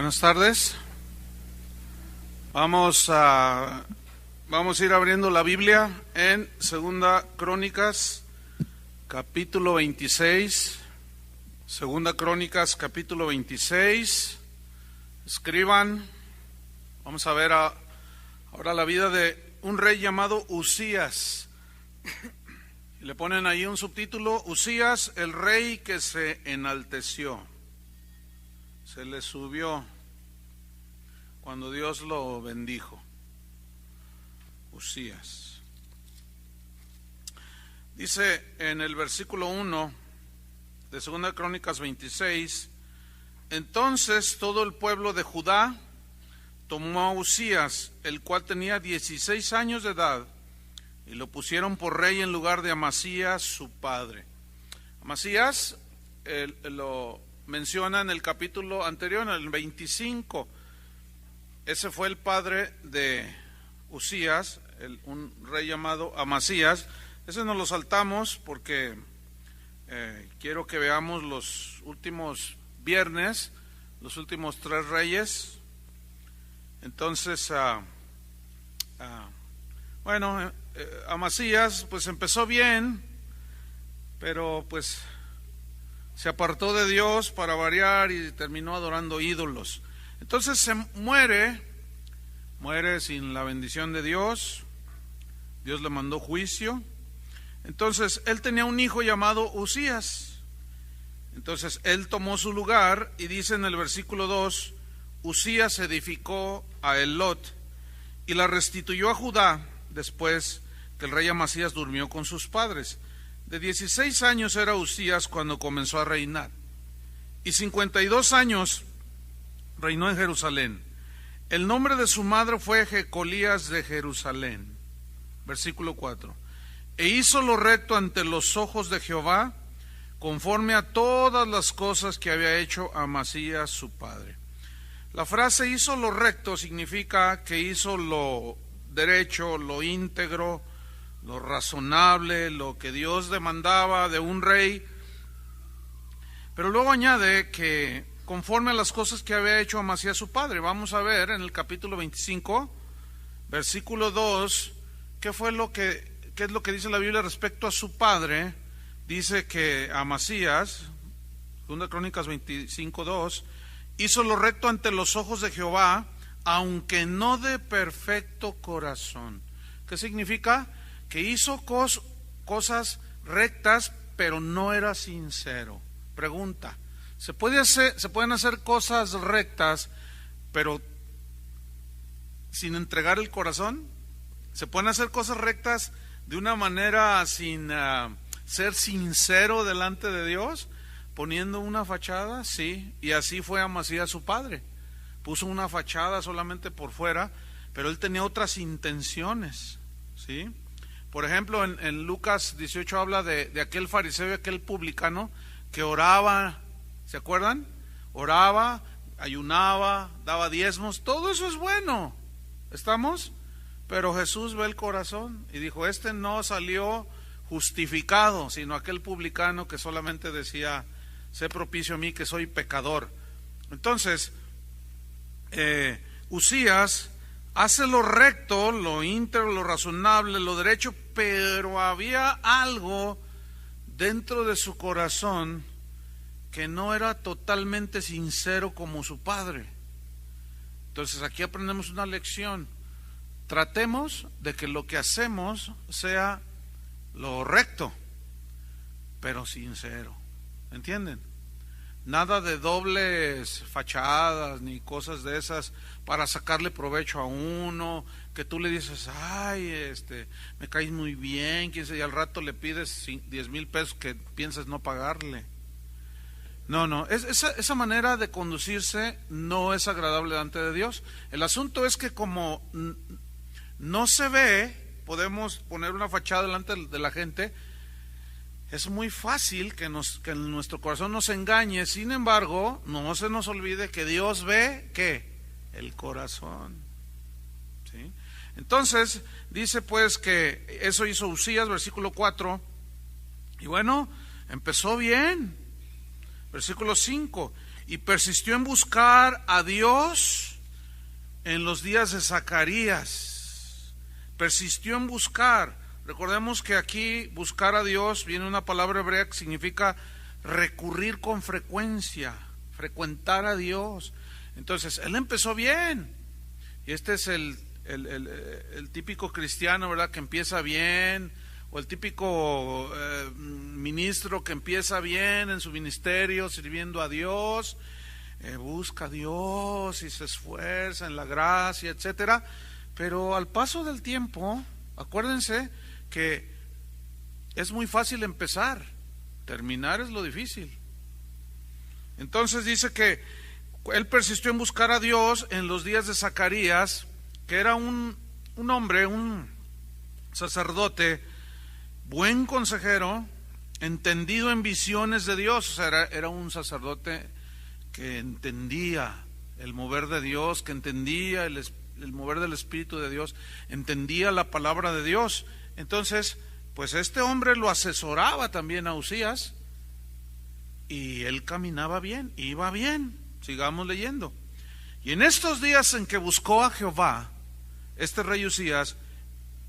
Buenas tardes. Vamos a ir abriendo la Biblia en Segunda Crónicas, capítulo 26. Segunda Crónicas, capítulo 26. Escriban. Vamos a ver ahora la vida de un rey llamado Uzías. Y le ponen ahí un subtítulo: Uzías, el rey que se enalteció. Se le subió cuando Dios lo bendijo. Uzías. Dice en el versículo 1 de 2 Crónicas 26: Entonces todo el pueblo de Judá tomó a Uzías, el cual tenía 16 años de edad, y lo pusieron por rey en lugar de Amasías, su padre. Amasías lo menciona en el capítulo anterior, en el 25. Ese fue el padre de Uzías, un rey llamado Amasías. Ese nos lo saltamos porque quiero que veamos los últimos viernes, los últimos 3 reyes. Entonces, Amasías pues empezó bien, pero pues se apartó de Dios para variar y terminó adorando ídolos. Entonces se muere sin la bendición de Dios. Dios le mandó juicio. Entonces él tenía un hijo llamado Uzías. Entonces él tomó su lugar y dice en el versículo 2: Uzías edificó a Elot y la restituyó a Judá después que el rey Amasías durmió con sus padres. De 16 años era Uzías cuando comenzó a reinar, y 52 años reinó en Jerusalén. El nombre de su madre fue Jecolías de Jerusalén. Versículo 4. E hizo lo recto ante los ojos de Jehová, conforme a todas las cosas que había hecho Amasías su padre. La frase hizo lo recto significa que hizo lo derecho, lo íntegro, lo razonable, lo que Dios demandaba de un rey. Pero luego añade que conforme a las cosas que había hecho Amasías su padre. Vamos a ver en el capítulo 25, versículo 2, qué es lo que dice la Biblia respecto a su padre. Dice que Amasías, 2 Crónicas 25, 2, hizo lo recto ante los ojos de Jehová, aunque no de perfecto corazón. ¿Qué significa? Que hizo cosas rectas, pero no era sincero. Pregunta: ¿se pueden hacer cosas rectas, pero sin entregar el corazón? ¿Se pueden hacer cosas rectas de una manera sin ser sincero delante de Dios, poniendo una fachada? Sí, y así fue Amasías su padre. Puso una fachada solamente por fuera, pero él tenía otras intenciones, ¿sí? Por ejemplo, en Lucas 18 habla de aquel fariseo y aquel publicano que oraba, ¿se acuerdan? Oraba, ayunaba, daba diezmos, todo eso es bueno, ¿estamos? Pero Jesús ve el corazón y dijo: este no salió justificado, sino aquel publicano que solamente decía: sé propicio a mí que soy pecador. Entonces, Uzías hace lo recto, lo íntegro, lo razonable, lo derecho, pero había algo dentro de su corazón que no era totalmente sincero como su padre. Entonces aquí aprendemos una lección: tratemos de que lo que hacemos sea lo recto, pero sincero. ¿Entienden? Nada de dobles fachadas ni cosas de esas para sacarle provecho a uno, que tú le dices: ay, me caes muy bien, y al rato le pides 10,000 pesos que piensas no pagarle. No, esa manera de conducirse no es agradable delante de Dios. El asunto es que como no se ve, podemos poner una fachada delante de la gente. Es muy fácil que nuestro corazón nos engañe. Sin embargo, no se nos olvide que Dios ve, ¿qué? El corazón, ¿sí? Entonces, dice pues que eso hizo Uzías, versículo 4. Y bueno, empezó bien. Versículo 5: y persistió en buscar a Dios en los días de Zacarías. Persistió en buscar. Recordemos que aquí buscar a Dios viene una palabra hebrea que significa recurrir con frecuencia, frecuentar a Dios. Entonces, él empezó bien. Y este es el típico cristiano, ¿verdad?, que empieza bien, o el típico ministro que empieza bien en su ministerio, sirviendo a Dios, busca a Dios y se esfuerza en la gracia, etcétera. Pero al paso del tiempo, acuérdense que es muy fácil empezar, terminar es lo difícil. Entonces dice que él persistió en buscar a Dios en los días de Zacarías, que era un hombre, un sacerdote, buen consejero, entendido en visiones de Dios. O sea, era un sacerdote que entendía el mover de Dios, que entendía el mover del Espíritu de Dios, entendía la palabra de Dios. Entonces, pues este hombre lo asesoraba también a Uzías, y él caminaba bien, iba bien. Sigamos leyendo. Y en estos días en que buscó a Jehová, este rey Uzías,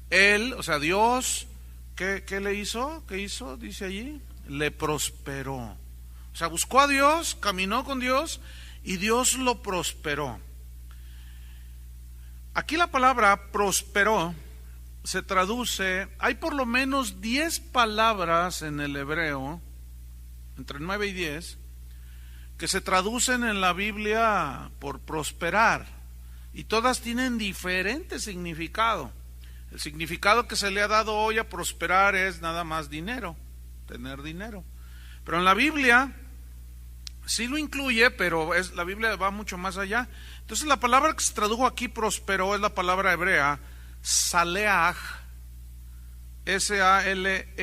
él, o sea, Dios, ¿qué le hizo? ¿Qué hizo? Dice allí, le prosperó. O sea, buscó a Dios, caminó con Dios, y Dios lo prosperó. Aquí la palabra prosperó se traduce, hay por lo menos 10 palabras en el hebreo, entre 9 y 10, que se traducen en la Biblia por prosperar, y todas tienen diferente significado. El significado que se le ha dado hoy a prosperar es nada más dinero, tener dinero. Pero en la Biblia sí lo incluye, pero la Biblia va mucho más allá. Entonces la palabra que se tradujo aquí, prosperó, es la palabra hebrea, saleach, S-A-L-E-A-J,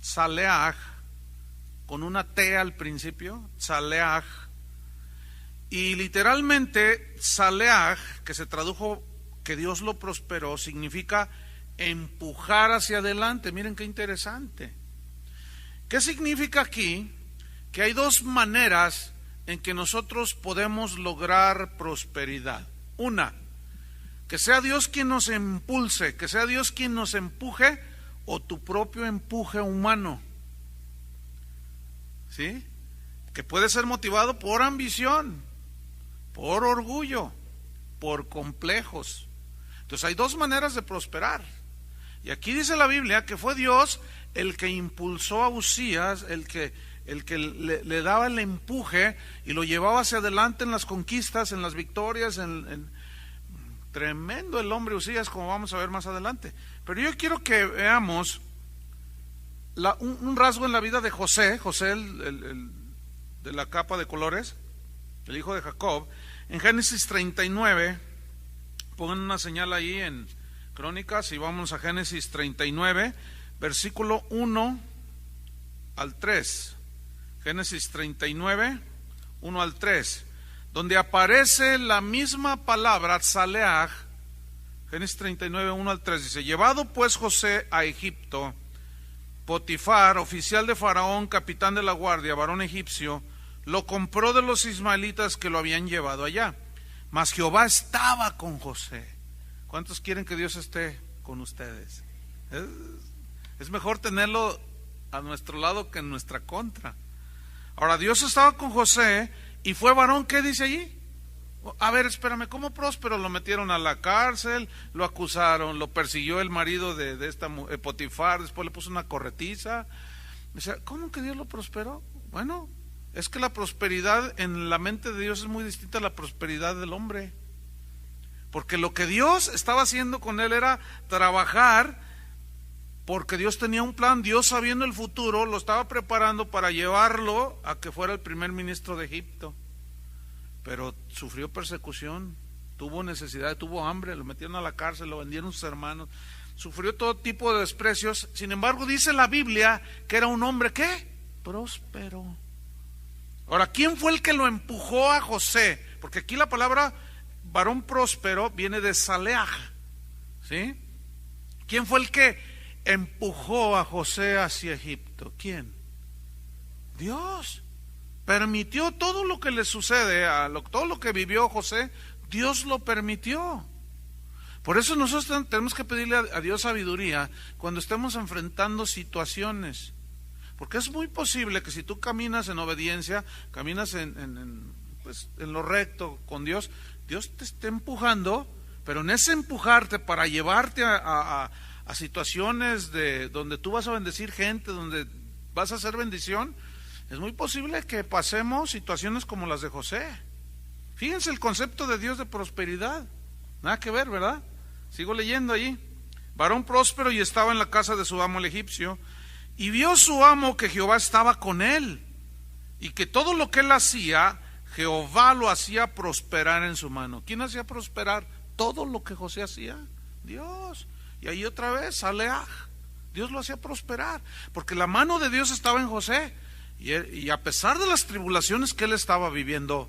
saleach, con una T al principio, saleach. Y literalmente saleach, que se tradujo que Dios lo prosperó, significa empujar hacia adelante. Miren qué interesante. ¿Qué significa aquí? Que hay dos maneras en que nosotros podemos lograr prosperidad. Una, que sea Dios quien nos impulse, que sea Dios quien nos empuje, o tu propio empuje humano. ¿Sí? Que puede ser motivado por ambición, por orgullo, por complejos. Entonces hay dos maneras de prosperar. Y aquí dice la Biblia que fue Dios el que impulsó a Uzías, el que le daba el empuje y lo llevaba hacia adelante en las conquistas, en las victorias, tremendo el hombre Uzías, como vamos a ver más adelante. Pero yo quiero que veamos un rasgo en la vida de José, el de la capa de colores, el hijo de Jacob. En Génesis 39, pongan una señal ahí en Crónicas y vamos a Génesis 39, versículo 1 al 3. Génesis 39, 1 al 3, donde aparece la misma palabra, Saleach. Génesis 39, 1 al 3, dice: llevado pues José a Egipto, Potifar, oficial de Faraón, capitán de la guardia, varón egipcio, lo compró de los ismaelitas que lo habían llevado allá. Mas Jehová estaba con José. ¿Cuántos quieren que Dios esté con ustedes? Es mejor tenerlo a nuestro lado que en nuestra contra. Ahora, Dios estaba con José y fue varón, ¿qué dice allí? A ver, espérame, ¿cómo próspero? Lo metieron a la cárcel, lo acusaron, lo persiguió el marido de esta Potifar, después le puso una corretiza. O sea, ¿cómo que Dios lo prosperó? Bueno, es que la prosperidad en la mente de Dios es muy distinta a la prosperidad del hombre. Porque lo que Dios estaba haciendo con él era trabajar, porque Dios tenía un plan. Dios, sabiendo el futuro, lo estaba preparando para llevarlo a que fuera el primer ministro de Egipto. Pero sufrió persecución, tuvo necesidad, tuvo hambre, lo metieron a la cárcel, lo vendieron sus hermanos, sufrió todo tipo de desprecios. Sin embargo, dice la Biblia que era un hombre, ¿qué? Próspero. Ahora, ¿quién fue el que lo empujó a José? Porque aquí la palabra varón próspero viene de Saleach, ¿sí? ¿Quién fue el que empujó a José hacia Egipto? ¿Quién? Dios. permitió todo lo que le sucede, todo lo que vivió José, Dios lo permitió. Por eso nosotros tenemos que pedirle a Dios sabiduría cuando estemos enfrentando situaciones. Porque es muy posible que si tú caminas en obediencia, caminas en lo recto con Dios, Dios te esté empujando, pero en ese empujarte para llevarte a situaciones donde tú vas a bendecir gente, donde vas a hacer bendición, es muy posible que pasemos situaciones como las de José. Fíjense el concepto de Dios de prosperidad. Nada que ver, ¿verdad? Sigo leyendo allí. Varón próspero y estaba en la casa de su amo el egipcio, y vio su amo que Jehová estaba con él, y que todo lo que él hacía, Jehová lo hacía prosperar en su mano. ¿Quién hacía prosperar todo lo que José hacía? Dios. Y ahí otra vez sale Dios lo hacía prosperar, porque la mano de Dios estaba en José, y a pesar de las tribulaciones que él estaba viviendo,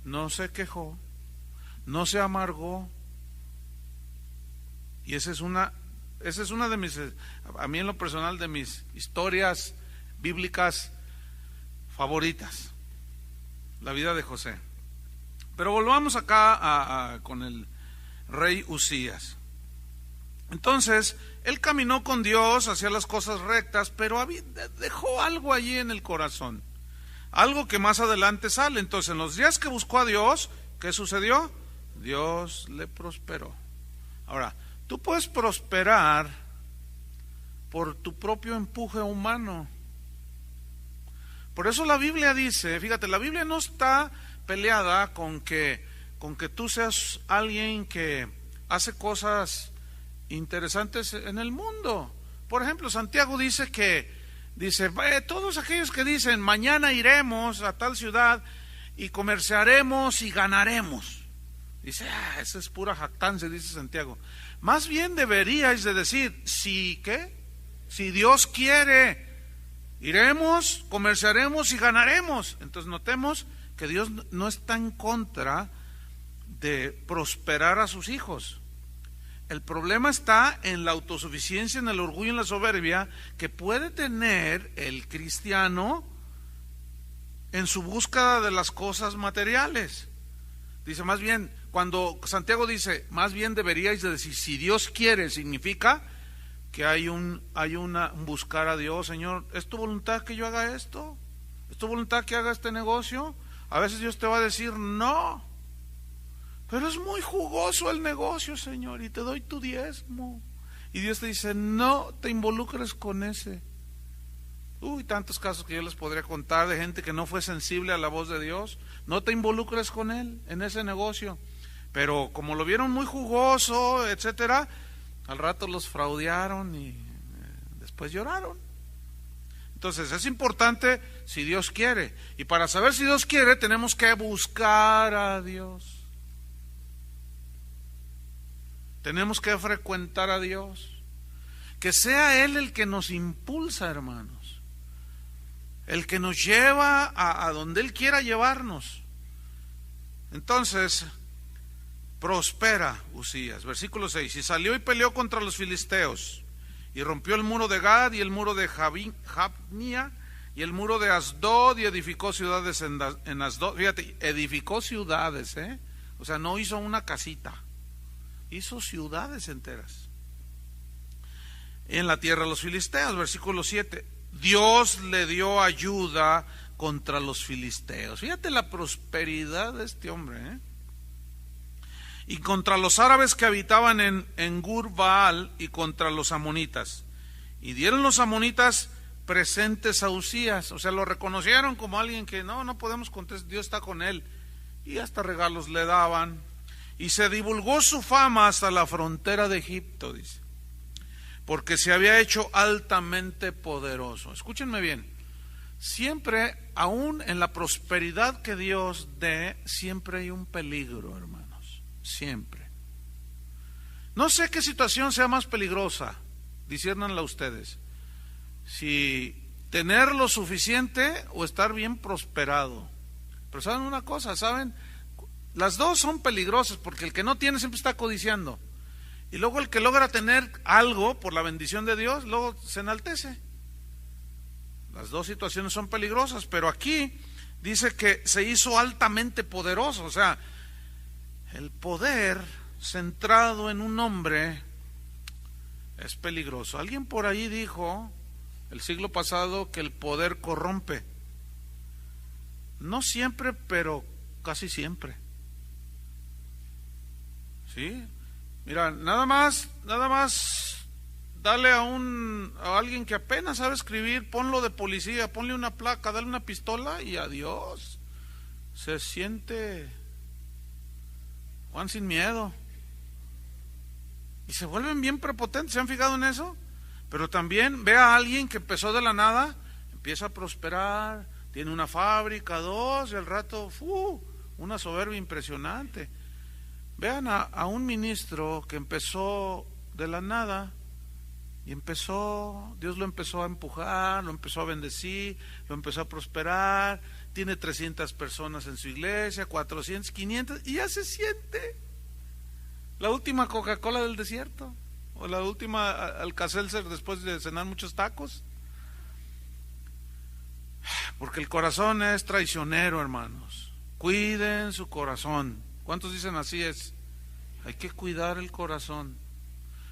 no se quejó, no se amargó. Y esa es una de mis, a mí en lo personal, de mis historias bíblicas favoritas, la vida de José. Pero volvamos acá con el rey Uzías. Entonces, él caminó con Dios, hacía las cosas rectas, pero dejó algo allí en el corazón, algo que más adelante sale. Entonces, en los días que buscó a Dios, ¿qué sucedió? Dios le prosperó. Ahora, tú puedes prosperar por tu propio empuje humano. Por eso la Biblia dice, fíjate, la Biblia no está peleada con que tú seas alguien que hace cosas interesantes en el mundo. Por ejemplo, Santiago dice todos aquellos que dicen mañana iremos a tal ciudad y comerciaremos y ganaremos. Dice, esa es pura jactancia, dice Santiago. Más bien deberíais de decir, si Dios quiere, iremos, comerciaremos y ganaremos. Entonces notemos que Dios no está en contra de prosperar a sus hijos. El problema está en la autosuficiencia, en el orgullo, en la soberbia que puede tener el cristiano en su búsqueda de las cosas materiales. Dice, más bien, cuando Santiago dice, más bien deberíais de decir, si Dios quiere, significa que hay un buscar a Dios. Señor, ¿es tu voluntad que yo haga esto? ¿Es tu voluntad que haga este negocio? A veces Dios te va a decir, no, pero es muy jugoso el negocio, Señor, y te doy tu diezmo. Y Dios te dice, no te involucres con ese. Tantos casos que yo les podría contar de gente que no fue sensible a la voz de Dios. No te involucres con él en ese negocio. Pero como lo vieron muy jugoso, etcétera, al rato los fraudearon y después lloraron. Entonces es importante si Dios quiere. Y para saber si Dios quiere tenemos que buscar a Dios. Tenemos que frecuentar a Dios. Que sea Él el que nos impulsa, hermanos. El que nos lleva a donde Él quiera llevarnos. Entonces, prospera Uzías. Versículo 6. Y salió y peleó contra los filisteos. Y rompió el muro de Gad y el muro de Jabnia y el muro de Asdod y edificó ciudades en Asdod. Fíjate, edificó ciudades, O sea, no hizo una casita. Hizo ciudades enteras en la tierra de los filisteos. Versículo 7. Dios le dio ayuda contra los filisteos. Fíjate la prosperidad de este hombre, Y contra los árabes que habitaban en Gur-Baal y contra los amonitas. Y dieron los amonitas presentes a Uzías. O sea, lo reconocieron como alguien que no podemos contestar, Dios está con él. Y hasta regalos le daban. Y se divulgó su fama hasta la frontera de Egipto, dice, porque se había hecho altamente poderoso. Escúchenme bien, siempre, aún en la prosperidad que Dios dé, siempre hay un peligro, hermanos, siempre. No sé qué situación sea más peligrosa, disciérnanla ustedes, si tener lo suficiente o estar bien prosperado. Pero ¿saben una cosa? ¿Saben? Las dos son peligrosas, porque el que no tiene siempre está codiciando. Y luego el que logra tener algo por la bendición de Dios, luego se enaltece. Las dos situaciones son peligrosas, pero aquí dice que se hizo altamente poderoso. O sea, el poder centrado en un hombre es peligroso. Alguien por ahí dijo el siglo pasado que el poder corrompe. No siempre, pero casi siempre. ¿Sí? Mira, nada más dale a alguien que apenas sabe escribir, ponlo de policía, ponle una placa, dale una pistola y adiós. Se siente Juan sin miedo. Y se vuelven bien prepotentes, ¿se han fijado en eso? Pero también ve a alguien que empezó de la nada, empieza a prosperar, tiene una fábrica, dos, y al rato, una soberbia impresionante. Vean a un ministro que empezó de la nada y Dios lo empezó a empujar, lo empezó a bendecir, lo empezó a prosperar, tiene 300 personas en su iglesia, 400, 500, y ya se siente la última Coca-Cola del desierto, o la última Alka-Seltzer después de cenar muchos tacos. Porque el corazón es traicionero, hermanos. Cuiden su corazón. ¿Cuántos dicen así es? Hay que cuidar el corazón.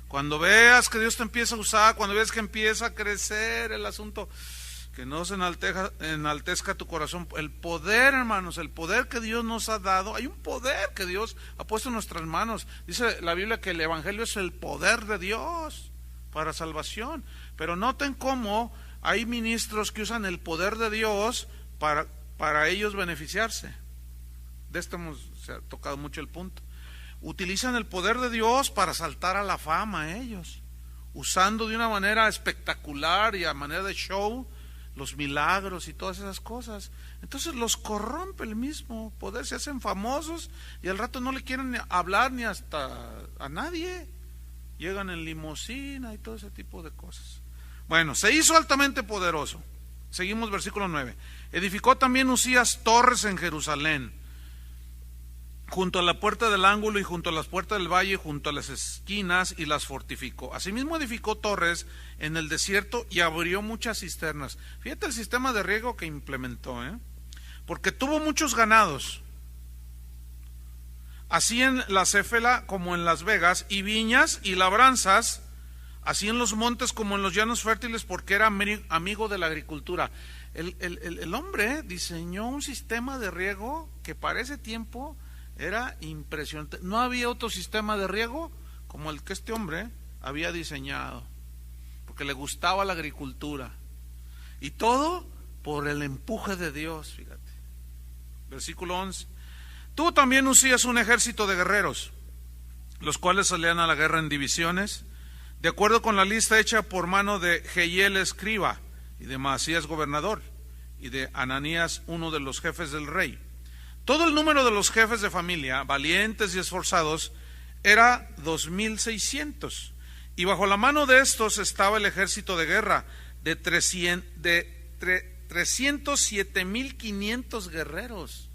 Cuando veas que Dios te empieza a usar, cuando veas que empieza a crecer el asunto, que no se enaltezca tu corazón. El poder, hermanos, el poder que Dios nos ha dado, hay un poder que Dios ha puesto en nuestras manos. Dice la Biblia que el Evangelio es el poder de Dios para salvación. Pero noten cómo hay ministros que usan el poder de Dios para ellos beneficiarse. De esto se ha tocado mucho el punto. Utilizan el poder de Dios para saltar a la fama ellos, usando de una manera espectacular y a manera de show los milagros y todas esas cosas. Entonces los corrompe el mismo poder, se hacen famosos y al rato no le quieren hablar ni hasta a nadie. Llegan en limusina y todo ese tipo de cosas. Bueno, se hizo altamente poderoso. Seguimos versículo 9. Edificó también Uzías torres en Jerusalén, junto a la puerta del ángulo y junto a las puertas del valle, junto a las esquinas, y las fortificó. Asimismo edificó torres en el desierto y abrió muchas cisternas. Fíjate el sistema de riego que implementó, porque tuvo muchos ganados, así en la Céfela como en Las Vegas, y viñas y labranzas, así en los montes como en los llanos fértiles, porque era amigo de la agricultura. El hombre diseñó un sistema de riego que para ese tiempo era impresionante. No había otro sistema de riego como el que este hombre había diseñado, porque le gustaba la agricultura. Y todo por el empuje de Dios, fíjate. Versículo 11. Tuvo también Uzías un ejército de guerreros, los cuales salían a la guerra en divisiones, de acuerdo con la lista hecha por mano de Jehiel escriba, y de Maasías gobernador, y de Ananías uno de los jefes del rey. Todo el número de los jefes de familia, valientes y esforzados, era 2,600. Y bajo la mano de estos estaba el ejército de guerra de 307,500 guerreros.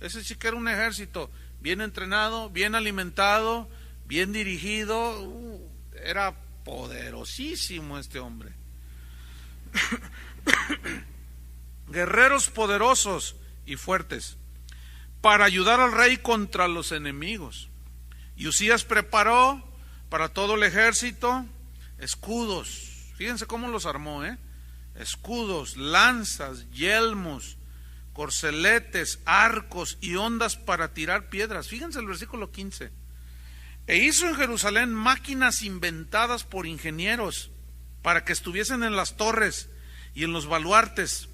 Ese sí que era un ejército bien entrenado, bien alimentado, bien dirigido. Era poderosísimo este hombre. Guerreros poderosos y fuertes para ayudar al rey contra los enemigos. Y Uzías preparó para todo el ejército escudos. Fíjense cómo los armó, escudos, lanzas, yelmos, corceletes, arcos y hondas para tirar piedras. Fíjense el versículo 15. E hizo en Jerusalén máquinas inventadas por ingenieros para que estuviesen en las torres y en los baluartes,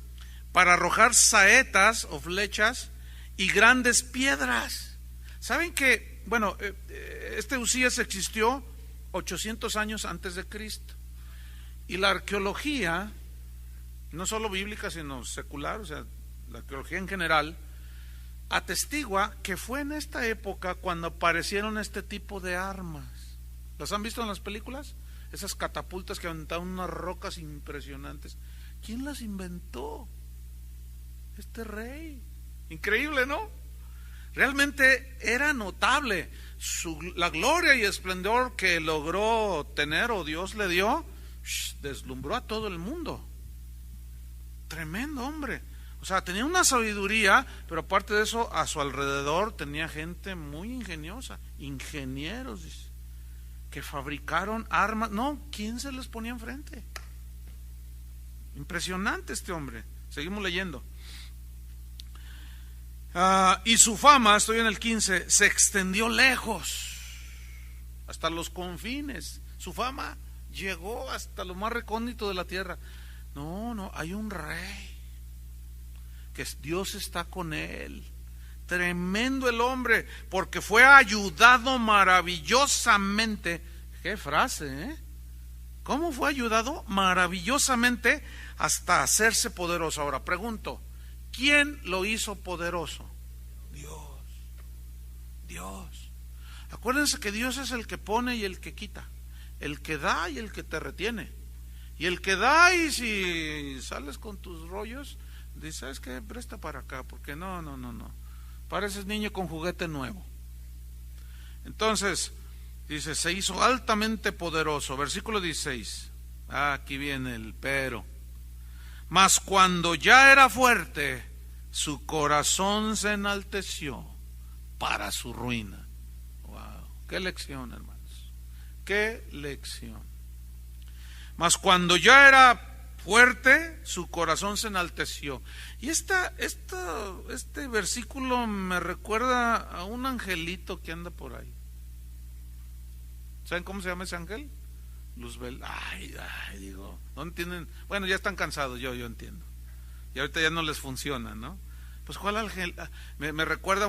para arrojar saetas o flechas y grandes piedras. ¿Saben que, este Uzías existió 800 años antes de Cristo? Y la arqueología, no solo bíblica, sino secular, o sea, la arqueología en general, atestigua que fue en esta época cuando aparecieron este tipo de armas. ¿Las han visto en las películas? Esas catapultas que aventaban unas rocas impresionantes. ¿Quién las inventó? Este rey. Increíble, ¿no? Realmente era notable la gloria y esplendor que logró tener, o Dios le dio, deslumbró a todo el mundo. tremendo hombre. O sea, tenía una sabiduría, pero aparte de eso, a su alrededor tenía gente muy ingeniosa, ingenieros, dice, que fabricaron armas. No, ¿quién se les ponía enfrente? Impresionante este hombre. Seguimos leyendo. Y su fama, estoy en el 15, se extendió lejos, hasta los confines. Su fama llegó hasta lo más recóndito de la tierra. No, hay un rey, que Dios está con él. Tremendo el hombre, porque fue ayudado maravillosamente. Qué frase, ¿eh? ¿Cómo fue ayudado? Maravillosamente hasta hacerse poderoso. Ahora pregunto, ¿quién lo hizo poderoso? Dios. Acuérdense que Dios es el que pone y el que quita, el que da y el que te retiene. Y el que da, y si sales con tus rollos, dice, ¿sabes qué? Presta para acá, porque no. Pareces niño con juguete nuevo. Entonces, dice, se hizo altamente poderoso. Versículo 16. Aquí viene el pero. Mas cuando ya era fuerte, su corazón se enalteció para su ruina. Wow, qué lección, hermanos. Qué lección. Mas cuando ya era fuerte, su corazón se enalteció. Y este versículo me recuerda a un angelito que anda por ahí. ¿Saben cómo se llama ese ángel? Luzbel. Ay, digo, no entienden. Bueno, ya están cansados, yo entiendo. Y ahorita ya no les funciona, ¿no? Pues ¿cuál ángel? Me recuerda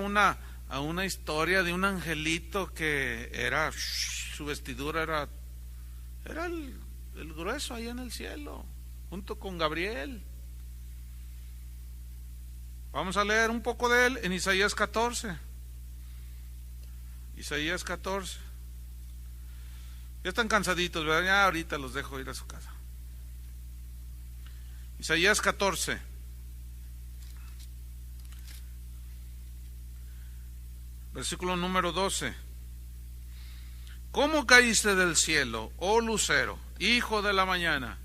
a una historia de un angelito que era, su vestidura era el grueso allá en el cielo, junto con Gabriel. Vamos a leer un poco de él en Isaías 14. Isaías 14. Ya están cansaditos, ¿verdad? Ya ahorita los dejo ir a su casa. Isaías 14. Versículo número 12. ¿Cómo caíste del cielo, oh lucero, hijo de la mañana?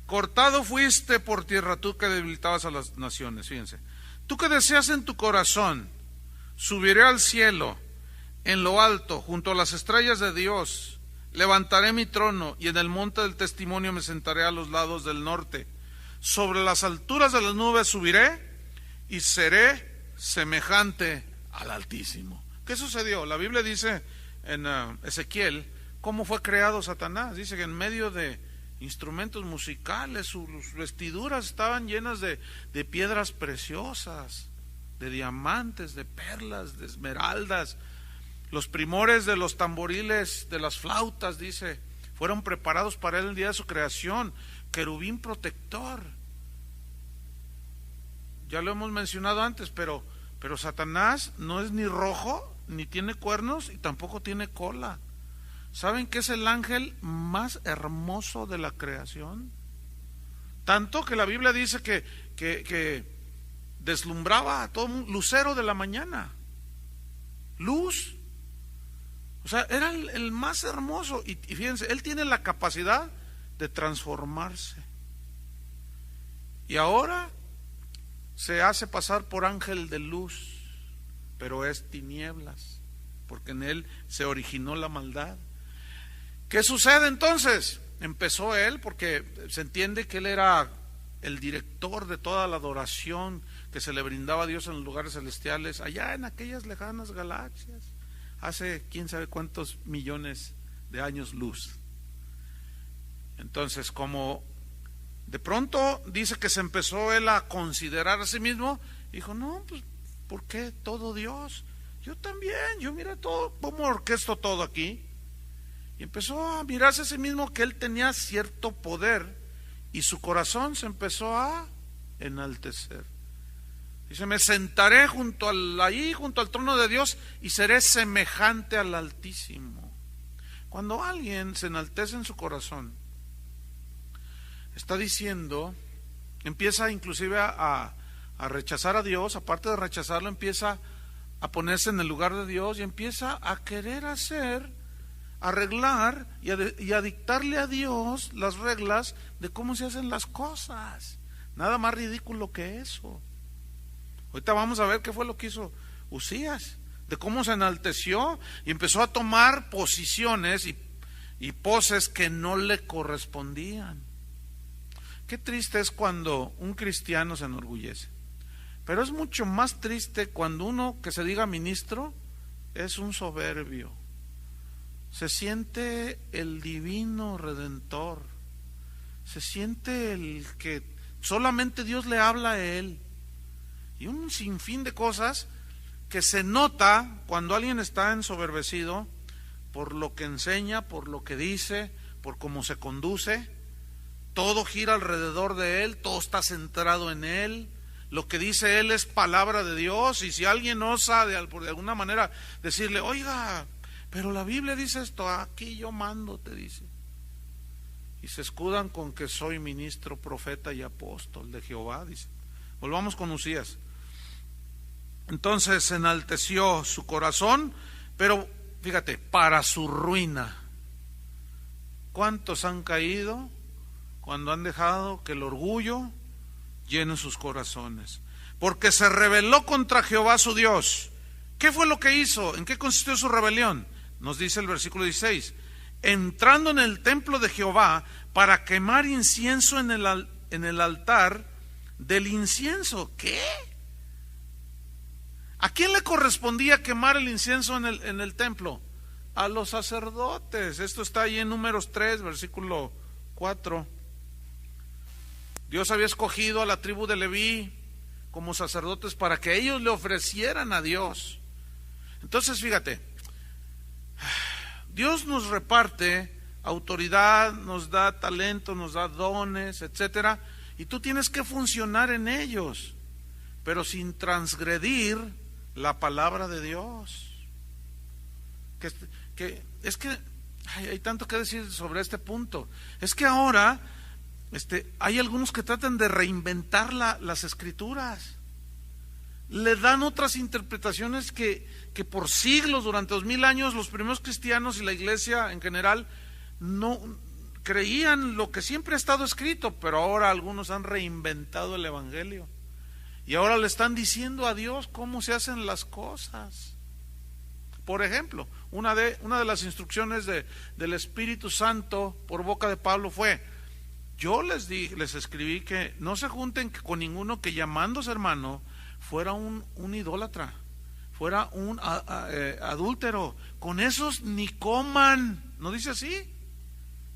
Cortado fuiste por tierra, tú que debilitabas a las naciones. Fíjense. Tú que deseas en tu corazón, subiré al cielo, en lo alto, junto a las estrellas de Dios. Levantaré mi trono, y en el monte del testimonio me sentaré a los lados del norte. Sobre las alturas de las nubes subiré, y seré semejante al Altísimo. ¿Qué sucedió? La Biblia dice en Ezequiel cómo fue creado Satanás. Dice que en medio de instrumentos musicales, sus vestiduras estaban llenas de piedras preciosas, de diamantes, de perlas, de esmeraldas. Los primores de los tamboriles, de las flautas, dice, fueron preparados para él el día de su creación. Querubín protector. Ya lo hemos mencionado antes, pero Satanás no es ni rojo, ni tiene cuernos, y tampoco tiene cola. ¿Saben qué es el ángel más hermoso de la creación? Tanto que la Biblia dice que deslumbraba a todo mundo, lucero de la mañana, luz. O sea, era el más hermoso. Y fíjense, él tiene la capacidad de transformarse. Y ahora se hace pasar por ángel de luz, pero es tinieblas, porque en él se originó la maldad. ¿Qué sucede entonces? Empezó él, porque se entiende que él era el director de toda la adoración que se le brindaba a Dios en los lugares celestiales, allá en aquellas lejanas galaxias, hace quién sabe cuántos millones de años luz. Entonces, como de pronto dice que se empezó él a considerar a sí mismo, dijo, no, pues, ¿por qué todo Dios? Yo también, yo mira todo, ¿cómo orquesto todo aquí? Y empezó a mirarse a sí mismo que él tenía cierto poder, y su corazón se empezó a enaltecer. Dice, me sentaré junto al trono de Dios, y seré semejante al Altísimo. Cuando alguien se enaltece en su corazón, está diciendo, empieza inclusive a rechazar a Dios. Aparte de rechazarlo, empieza a ponerse en el lugar de Dios, y empieza a querer arreglar y a dictarle a Dios las reglas de cómo se hacen las cosas. Nada más ridículo que eso. Ahorita vamos a ver qué fue lo que hizo Uzías, de cómo se enalteció y empezó a tomar posiciones y poses que no le correspondían. Qué triste es cuando un cristiano se enorgullece, pero es mucho más triste cuando uno que se diga ministro es un soberbio. Se siente el divino redentor, se siente el que solamente Dios le habla a él, y un sinfín de cosas que se nota cuando alguien está ensoberbecido por lo que enseña, por lo que dice, por cómo se conduce. Todo gira alrededor de él, todo está centrado en él. Lo que dice él es palabra de Dios, y si alguien osa de alguna manera decirle, oiga, pero la Biblia dice esto, aquí yo mando, te dice. Y se escudan con que soy ministro, profeta y apóstol de Jehová, dice. Volvamos con Uzías. Entonces enalteció su corazón, pero fíjate, para su ruina. ¿Cuántos han caído cuando han dejado que el orgullo llene sus corazones? Porque se rebeló contra Jehová su Dios. ¿Qué fue lo que hizo? ¿En qué consistió su rebelión? Nos dice el versículo 16. Entrando en el templo de Jehová para quemar incienso en el altar del incienso. ¿Qué? ¿A quién le correspondía quemar el incienso en el templo? A los sacerdotes. Esto está ahí en Números 3, versículo 4. Dios había escogido a la tribu de Leví como sacerdotes para que ellos le ofrecieran a Dios. Entonces, fíjate, Dios nos reparte autoridad, nos da talento, nos da dones, etcétera, y tú tienes que funcionar en ellos, pero sin transgredir la palabra de Dios. Es que hay tanto que decir sobre este punto. Es que ahora hay algunos que tratan de reinventar las escrituras. Le dan otras interpretaciones que por siglos, durante 2000 años, los primeros cristianos y la iglesia en general no creían lo que siempre ha estado escrito, pero ahora algunos han reinventado el evangelio. Y ahora le están diciendo a Dios cómo se hacen las cosas. Por ejemplo, una de las instrucciones del Espíritu Santo por boca de Pablo fue: yo les escribí que no se junten con ninguno que llamándose hermano fuera un idólatra, fuera un adúltero. Con esos ni coman. ¿No dice así?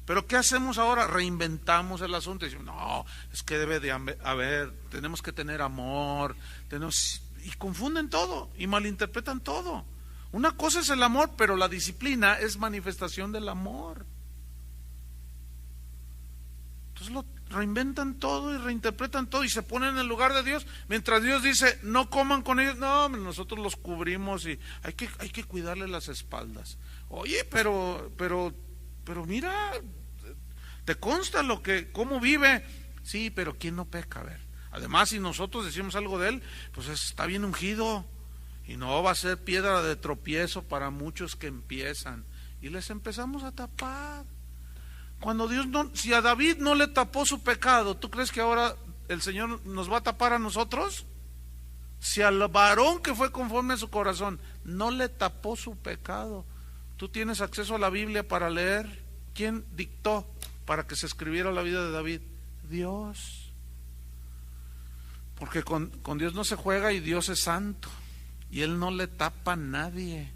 Pero ¿qué hacemos ahora? Reinventamos el asunto y decimos, no, es que debe de haber, tenemos que tener amor, y confunden todo y malinterpretan todo. Una cosa es el amor, pero la disciplina es manifestación del amor. Entonces lo reinventan todo y reinterpretan todo y se ponen en el lugar de Dios, mientras Dios dice, no coman con ellos. No, nosotros los cubrimos y hay que cuidarle las espaldas. Oye, pero mira, te consta cómo vive. Sí, pero ¿quién no peca? A ver, además, si nosotros decimos algo de él, pues está bien ungido y no va a ser piedra de tropiezo para muchos que empiezan, y les empezamos a tapar. Cuando Dios si a David no le tapó su pecado, ¿tú crees que ahora el Señor nos va a tapar a nosotros? Si al varón que fue conforme a su corazón no le tapó su pecado, tú tienes acceso a la Biblia para leer. ¿Quién dictó para que se escribiera la vida de David? Dios. Porque con Dios no se juega, y Dios es santo y Él no le tapa a nadie.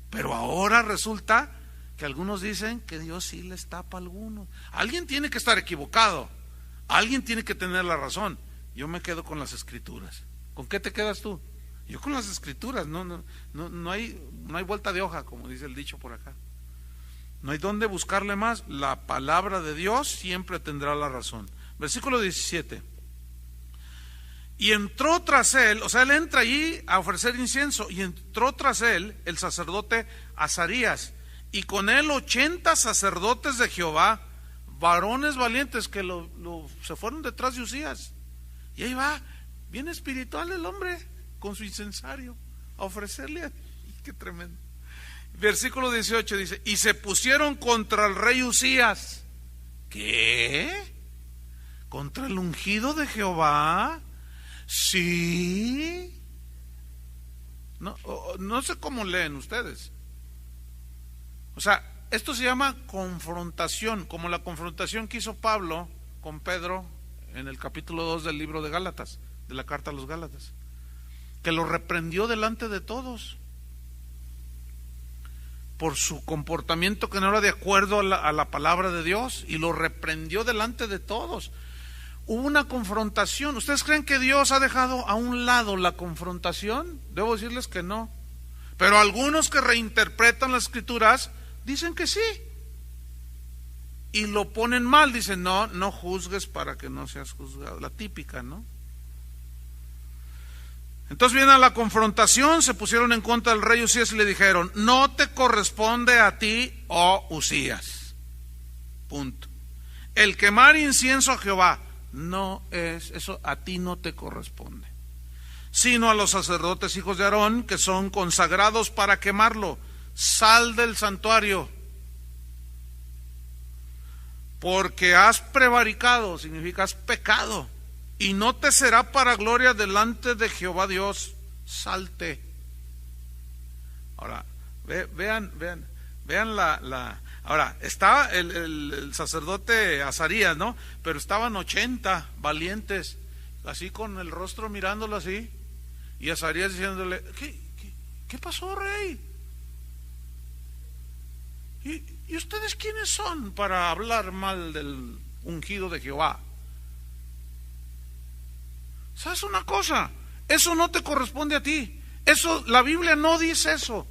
Pero ahora resulta que algunos dicen que Dios sí les tapa a algunos. Alguien tiene que estar equivocado, alguien tiene que tener la razón. Yo me quedo con las escrituras. ¿Con qué te quedas tú? Yo con las escrituras. No hay vuelta de hoja, como dice el dicho por acá. No hay dónde buscarle más. La palabra de Dios siempre tendrá la razón. Versículo 17. Y entró tras él, o sea, él entra allí a ofrecer incienso, y entró tras él el sacerdote Azarías, y con él 80 sacerdotes de Jehová, varones valientes, que se fueron detrás de Uzías. Y ahí va, bien espiritual el hombre, con su incensario, a ofrecerle. Qué tremendo. Versículo 18 dice, y se pusieron contra el rey Uzías. ¿Qué? ¿Contra el ungido de Jehová? Sí. No sé cómo leen ustedes. O sea, esto se llama confrontación, como la confrontación que hizo Pablo con Pedro en el capítulo 2 del libro de Gálatas, de la carta a los Gálatas, que lo reprendió delante de todos por su comportamiento que no era de acuerdo a la palabra de Dios, y lo reprendió delante de todos. Hubo una confrontación. ¿Ustedes creen que Dios ha dejado a un lado la confrontación? Debo decirles que no. Pero algunos que reinterpretan las escrituras dicen que sí, y lo ponen mal. Dicen, no juzgues para que no seas juzgado. La típica, ¿no? Entonces viene a la confrontación, se pusieron en contra del rey Usías y le dijeron, no te corresponde a ti, oh Usías. Punto. El quemar incienso a Jehová no es, eso a ti no te corresponde, sino a los sacerdotes hijos de Aarón, que son consagrados para quemarlo. Sal del santuario, porque has prevaricado, significa has pecado, y no te será para gloria delante de Jehová Dios. Salte. Ahora, vean ahora, estaba el sacerdote Azarías, ¿no? Pero estaban 80 valientes, así con el rostro mirándolo así, y Azarías diciéndole, ¿qué pasó, rey? ¿Y ustedes quiénes son para hablar mal del ungido de Jehová? ¿Sabes una cosa? Eso no te corresponde a ti. Eso, la Biblia no dice eso.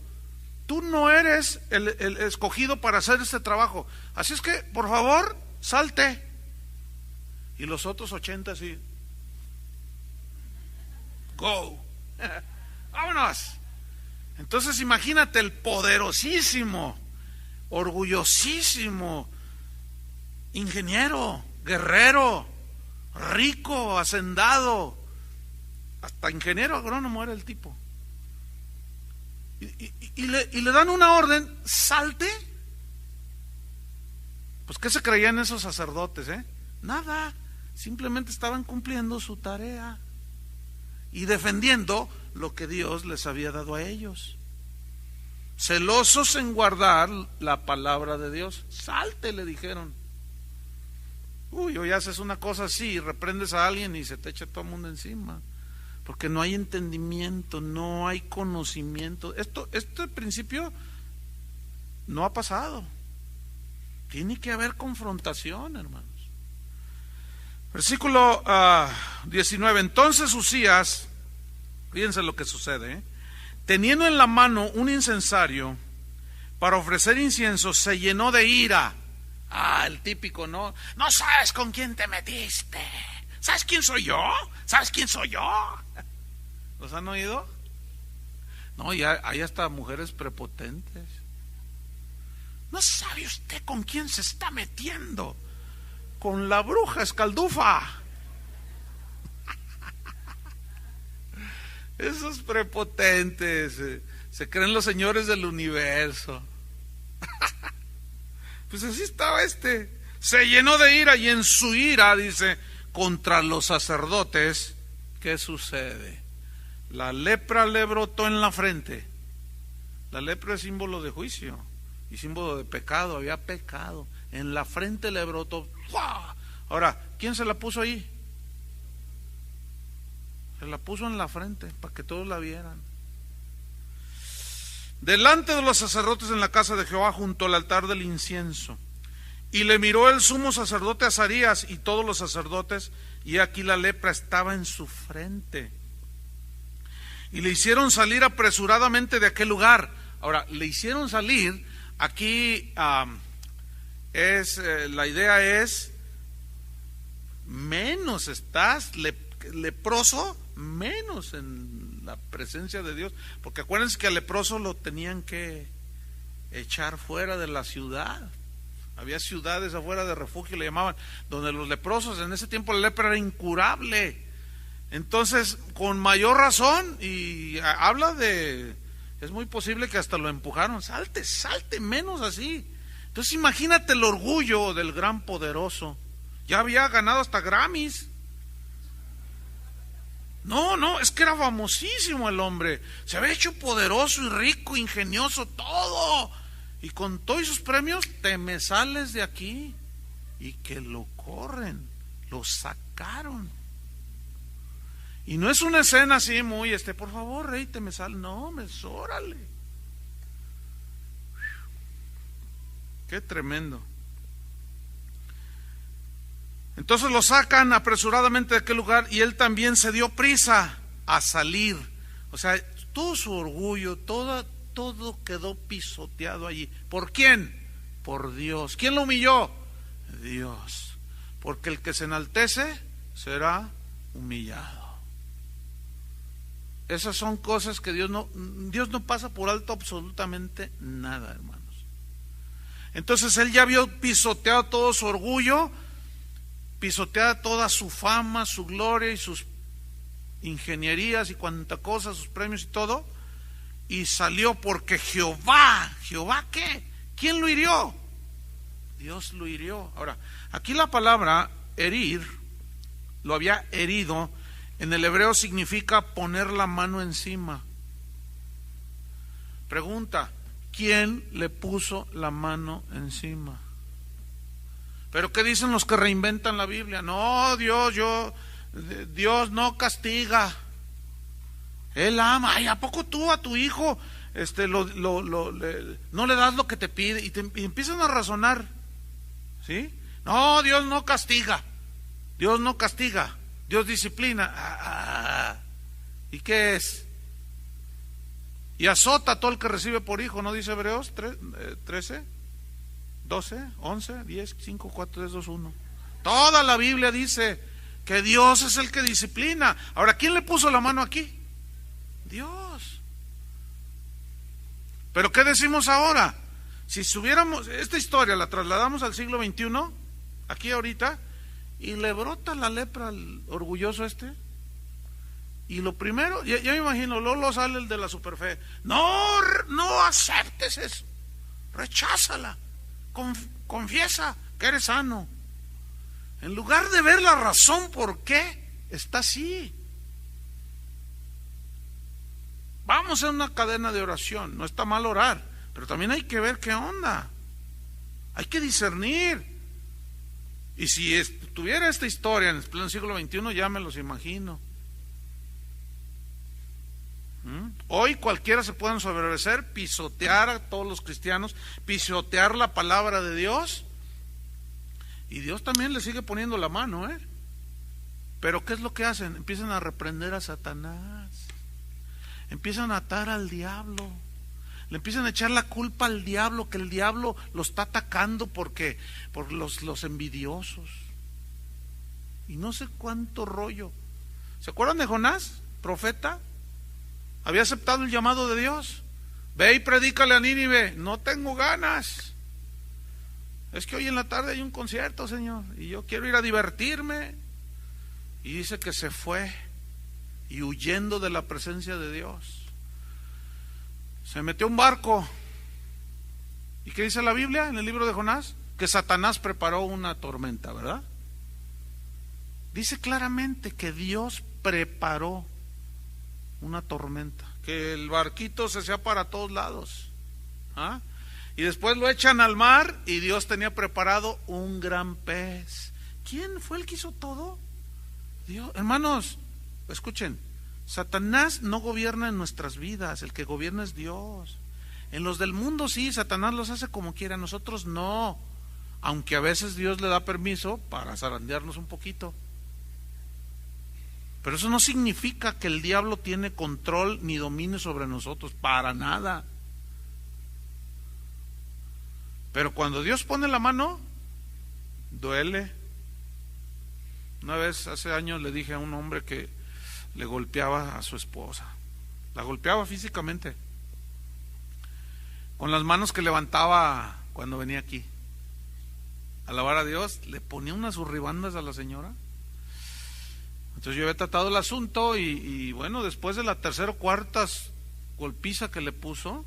Tú no eres el escogido para hacer este trabajo. Así es que, por favor, salte. Y los otros 80 así, go. Vámonos. Entonces imagínate el poderosísimo, orgullosísimo ingeniero, guerrero, rico, hacendado, hasta ingeniero agrónomo era el tipo, y le dan una orden, salte. Pues ¿qué se creían esos sacerdotes? Nada, simplemente estaban cumpliendo su tarea y defendiendo lo que Dios les había dado a ellos, celosos en guardar la palabra de Dios. Salte, le dijeron. Hoy haces una cosa así y reprendes a alguien y se te echa todo el mundo encima, porque no hay entendimiento, no hay conocimiento. Este principio no ha pasado. Tiene que haber confrontación, hermanos. Versículo 19. Entonces Usías, fíjense lo que sucede, teniendo en la mano un incensario para ofrecer incienso, se llenó de ira. El típico, ¿no? No sabes con quién te metiste. ¿Sabes quién soy yo? ¿Sabes quién soy yo? ¿Los han oído? No, ya hay hasta mujeres prepotentes. ¿No sabe usted con quién se está metiendo? Con la bruja escaldufa. Esos prepotentes se creen los señores del universo. Pues así estaba se llenó de ira, y en su ira, dice, contra los sacerdotes, ¿qué sucede? La lepra le brotó en la frente. La lepra es símbolo de juicio y símbolo de pecado. Había pecado, en la frente le brotó. ¡Fua! Ahora, ¿quién se la puso ahí? Se la puso en la frente para que todos la vieran. Delante de los sacerdotes en la casa de Jehová, junto al altar del incienso. Y le miró el sumo sacerdote Azarías y todos los sacerdotes, y aquí la lepra estaba en su frente. Y le hicieron salir apresuradamente de aquel lugar. Ahora, le hicieron salir, aquí la idea es, menos estás leproso, menos en la presencia de Dios, porque acuérdense que al leproso lo tenían que echar fuera de la ciudad. Había ciudades afuera de refugio, le llamaban, donde los leprosos, en ese tiempo la lepra era incurable. Entonces, con mayor razón, y habla de, es muy posible que hasta lo empujaron, salte, menos así. Entonces imagínate el orgullo del gran poderoso Ya había ganado hasta Grammys. No, es que era famosísimo el hombre. Se había hecho poderoso y rico, ingenioso, todo. Y con todos sus premios, te me sales de aquí. Y que lo corren, lo sacaron. Y no es una escena así muy, por favor, rey, te me sale. No, órale. Qué tremendo. Entonces lo sacan apresuradamente de aquel lugar y él también se dio prisa a salir. O sea, todo su orgullo, todo quedó pisoteado allí. ¿Por quién? Por Dios. ¿Quién lo humilló? Dios. Porque el que se enaltece será humillado. Esas son cosas que Dios no pasa por alto absolutamente nada, hermanos. Entonces él ya había pisoteado todo su orgullo, pisoteada toda su fama, su gloria y sus ingenierías y cuanta cosa, sus premios y todo, y salió porque ¿Jehová qué? ¿Quién lo hirió? Dios lo hirió. Ahora, aquí la palabra herir, lo había herido, en el hebreo significa poner la mano encima. Pregunta, ¿quién le puso la mano encima? Pero ¿qué dicen los que reinventan la Biblia? No, Dios no castiga. Él ama. Ay, ¿a poco tú a tu hijo no le das lo que te pide? Y empiezan a razonar. ¿Sí? No, Dios no castiga. Dios no castiga. Dios disciplina. ¿Y qué es? Y azota a todo el que recibe por hijo, ¿no dice Hebreos 13? 12, 11, 10, 5, 4, 3, 2, 1. Toda la Biblia dice que Dios es el que disciplina. Ahora, ¿quién le puso la mano aquí? Dios. Pero ¿qué decimos ahora? Si subiéramos, esta historia la trasladamos al siglo XXI, aquí ahorita, y le brota la lepra al orgulloso y lo primero, ya me imagino, Lolo sale el de la superfe. No aceptes eso, recházala. Confiesa que eres sano. En lugar de ver la razón por qué está así. Vamos a una cadena de oración. No está mal orar, pero también hay que ver qué onda. Hay que discernir. Y si tuviera esta historia en el pleno siglo XXI, ya me los imagino. Hoy cualquiera se puede ensoberbecer, pisotear a todos los cristianos, pisotear la palabra de Dios, y Dios también le sigue poniendo la mano, pero ¿qué es lo que hacen? Empiezan a reprender a Satanás, empiezan a atar al diablo, le empiezan a echar la culpa al diablo, que el diablo lo está atacando por los envidiosos, y no sé cuánto rollo. ¿Se acuerdan de Jonás, profeta? Había aceptado el llamado de Dios. Ve y predícale a Nínive. No tengo ganas. Es que hoy en la tarde hay un concierto, Señor, y yo quiero ir a divertirme. Y dice que se fue, y huyendo de la presencia de Dios, se metió a un barco. ¿Y qué dice la Biblia en el libro de Jonás? Que Satanás preparó una tormenta, ¿verdad? Dice claramente que Dios preparó una tormenta, que el barquito se sea para todos lados, y después lo echan al mar y Dios tenía preparado un gran pez. ¿Quién fue el que hizo todo? Dios. Hermanos, escuchen, Satanás no gobierna en nuestras vidas, el que gobierna es Dios. En los del mundo sí, Satanás los hace como quiera, nosotros no, aunque a veces Dios le da permiso para zarandearnos un poquito. Pero eso no significa que el diablo tiene control ni dominio sobre nosotros, para nada. Pero cuando Dios pone la mano, duele. Una vez, hace años, le dije a un hombre que le golpeaba a su esposa. La golpeaba físicamente, con las manos que levantaba cuando venía aquí. A alabar a Dios, le ponía unas zurribandas a la señora. Entonces yo había tratado el asunto y bueno, después de la tercera o cuarta golpiza que le puso,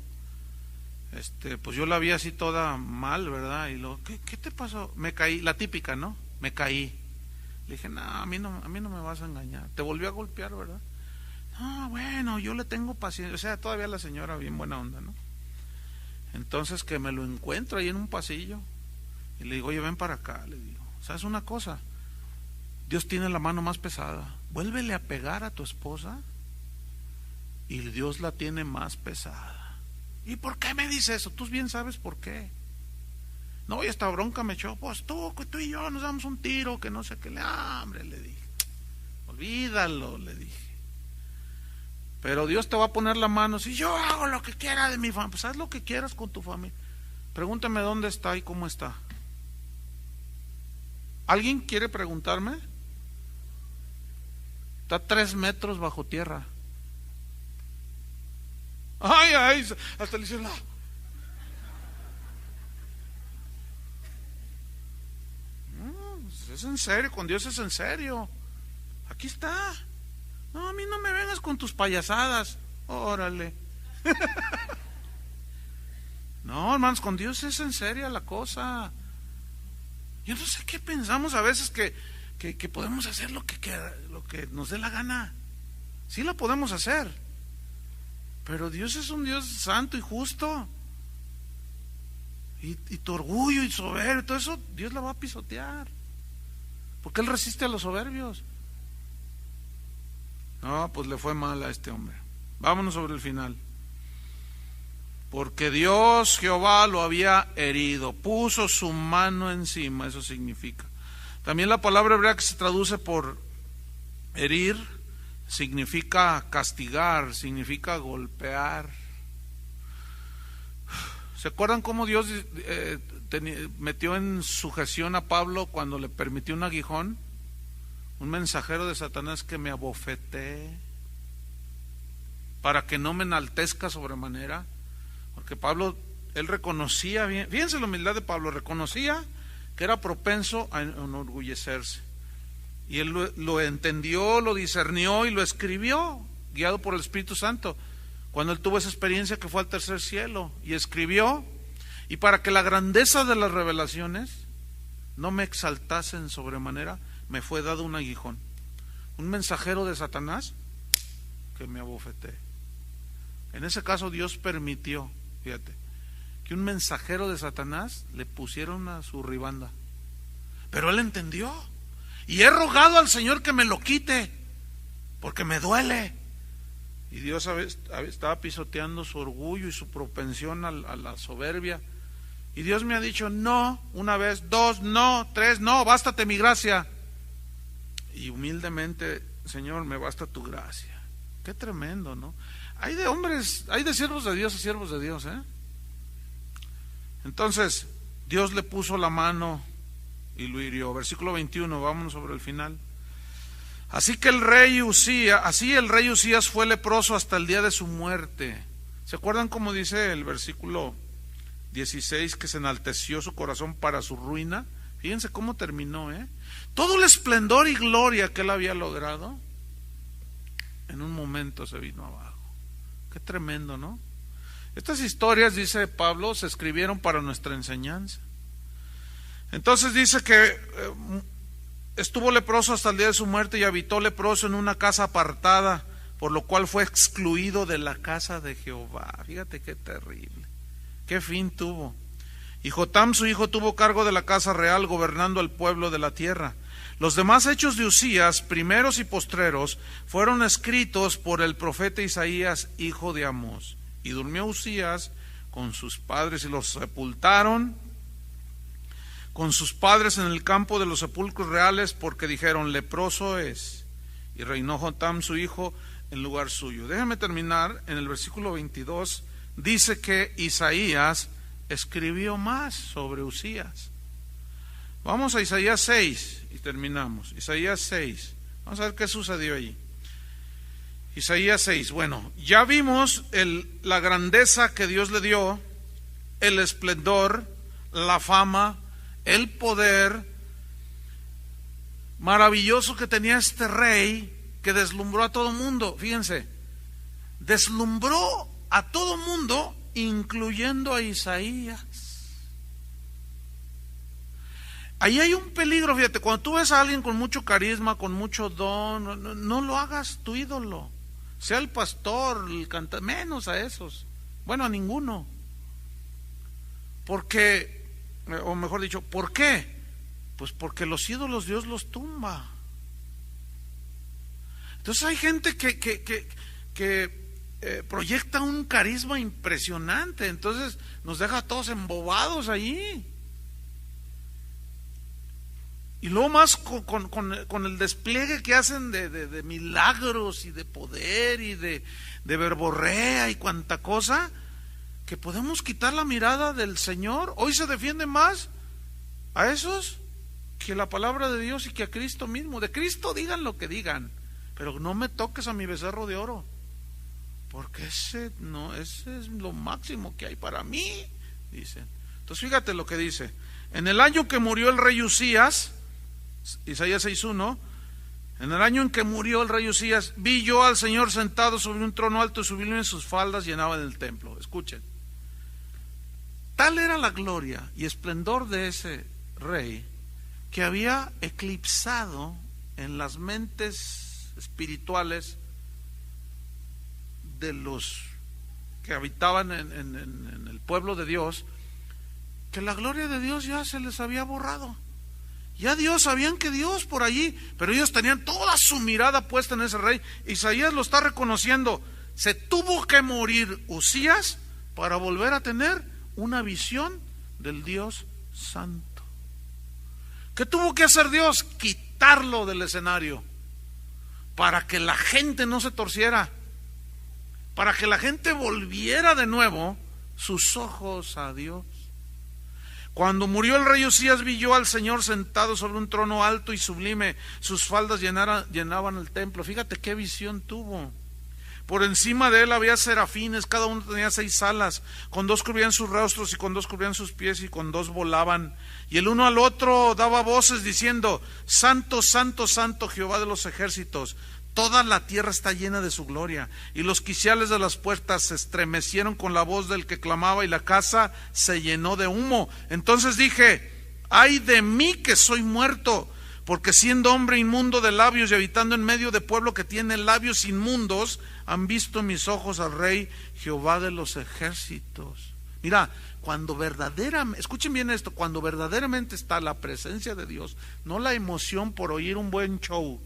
pues yo la vi así toda mal, ¿verdad? Y luego, ¿qué te pasó? Me caí, la típica, ¿no? me caí. Le dije, no, a mí no me vas a engañar. Te volvió a golpear, ¿verdad? No, bueno, yo le tengo paciencia. O sea, todavía la señora bien buena onda, ¿no? Entonces que me lo encuentro ahí en un pasillo y le digo, oye, ven para acá, le digo, ¿sabes una cosa? Dios tiene la mano más pesada. Vuélvele a pegar a tu esposa y Dios la tiene más pesada. ¿Y por qué me dice eso? Tú bien sabes por qué. No, y esta bronca me echó, pues tú y yo nos damos un tiro, que no sé qué. Hombre, le dije, olvídalo, le dije. Pero Dios te va a poner la mano. Si yo hago lo que quiera de mi familia, pues haz lo que quieras con tu familia. Pregúntame dónde está y cómo está. ¿Alguien quiere preguntarme? Está 3 metros bajo tierra. Ay, hasta le hicieron. Es en serio, con Dios es en serio. Aquí está. No, a mí no me vengas con tus payasadas. Órale. No, hermanos, con Dios es en serio la cosa. Yo no sé qué pensamos a veces que podemos hacer lo que nos dé la gana. Sí lo podemos hacer. Pero Dios es un Dios santo y justo. Y tu orgullo y soberbio, todo eso Dios la va a pisotear. Porque Él resiste a los soberbios. No, pues le fue mal a este hombre. Vámonos sobre el final. Porque Dios, Jehová, lo había herido, puso su mano encima, eso significa. También la palabra hebrea que se traduce por herir, significa castigar, significa golpear. ¿Se acuerdan cómo Dios metió en sujeción a Pablo cuando le permitió un aguijón? Un mensajero de Satanás que me abofeté para que no me enaltezca sobremanera. Porque Pablo, él reconocía bien, fíjense la humildad de Pablo, reconocía que era propenso a enorgullecerse. Y él lo entendió, lo discernió y lo escribió, guiado por el Espíritu Santo. Cuando él tuvo esa experiencia que fue al tercer cielo y escribió, y para que la grandeza de las revelaciones no me exaltasen sobremanera, me fue dado un aguijón, un mensajero de Satanás que me abofeté. En ese caso Dios permitió, fíjate, que un mensajero de Satanás le pusieron a su ribanda, pero él entendió, y he rogado al Señor que me lo quite, porque me duele. Y Dios estaba pisoteando su orgullo y su propensión a la soberbia. Y Dios me ha dicho, no, una vez, 2, no, 3, no, bástate mi gracia. Y humildemente, Señor, me basta tu gracia. Qué tremendo, ¿no? Hay de hombres, hay de siervos de Dios a siervos de Dios, ¿eh? Entonces, Dios le puso la mano y lo hirió. Versículo 21, vámonos sobre el final. Así el rey Usías fue leproso hasta el día de su muerte. ¿Se acuerdan cómo dice el versículo 16 que se enalteció su corazón para su ruina? Fíjense cómo terminó, ¿eh? Todo el esplendor y gloria que él había logrado, en un momento se vino abajo. Qué tremendo, ¿no? Estas historias, dice Pablo, se escribieron para nuestra enseñanza. Entonces dice que estuvo leproso hasta el día de su muerte y habitó leproso en una casa apartada, por lo cual fue excluido de la casa de Jehová. Fíjate qué terrible, qué fin tuvo. Y Jotam su hijo tuvo cargo de la casa real, gobernando al pueblo de la tierra. Los demás hechos de Usías, primeros y postreros, fueron escritos por el profeta Isaías, hijo de Amós. Y durmió Usías con sus padres y los sepultaron con sus padres en el campo de los sepulcros reales, porque dijeron, leproso es. Y reinó Jotam su hijo en lugar suyo. Déjenme terminar en el versículo 22. Dice que Isaías escribió más sobre Usías. Vamos a Isaías 6 y terminamos. Isaías 6. Vamos a ver qué sucedió allí. Isaías 6. Bueno, ya vimos la grandeza que Dios le dio, el esplendor, la fama, el poder maravilloso que tenía este rey que deslumbró a todo mundo. Fíjense, deslumbró a todo mundo, incluyendo a Isaías. ahí hay un peligro, fíjate, cuando tú ves a alguien con mucho carisma, con mucho don, no lo hagas tu ídolo. Sea el pastor, el cantante, menos a esos. Bueno, a ninguno. Porque, o mejor dicho, ¿por qué? Pues porque los ídolos Dios los tumba. Entonces hay gente que proyecta un carisma impresionante, entonces nos deja a todos embobados allí. Y luego más con el despliegue que hacen de milagros y de poder y de verborrea y cuanta cosa, que podemos quitar la mirada del Señor. Hoy se defiende más a esos que la palabra de Dios y que a Cristo mismo. De Cristo digan lo que digan, pero no me toques a mi becerro de oro, porque ese es lo máximo que hay para mí, dicen. Entonces fíjate lo que dice: en el año que murió el rey Usías, Isaías 6:1, en el año en que murió el rey Usías, vi yo al Señor sentado sobre un trono alto y sublime, en sus faldas llenaban el templo. Escuchen, tal era la gloria y esplendor de ese rey, que había eclipsado en las mentes espirituales de los que habitaban en el pueblo de Dios, que la gloria de Dios ya se les había borrado. Ya Dios, sabían que Dios por allí, pero ellos tenían toda su mirada puesta en ese rey. Isaías lo está reconociendo. Se tuvo que morir Usías para volver a tener una visión del Dios santo. ¿Qué tuvo que hacer Dios? Quitarlo del escenario, para que la gente no se torciera, para que la gente volviera de nuevo sus ojos a Dios. Cuando murió el rey Usías, vi yo al Señor sentado sobre un trono alto y sublime, sus faldas llenaban el templo. Fíjate qué visión tuvo. Por encima de él había serafines, cada uno tenía 6 alas, con 2 cubrían sus rostros y con 2 cubrían sus pies y con 2 volaban. Y el uno al otro daba voces diciendo: Santo, santo, santo, Jehová de los ejércitos, toda la tierra está llena de su gloria. Y los quiciales de las puertas se estremecieron con la voz del que clamaba, y la casa se llenó de humo. Entonces dije: ay de mí que soy muerto, porque siendo hombre inmundo de labios y habitando en medio de pueblo que tiene labios inmundos, han visto mis ojos al Rey Jehová de los ejércitos. Mira, cuando verdaderamente, escuchen bien esto, cuando verdaderamente está la presencia de Dios, no la emoción por oír un buen show,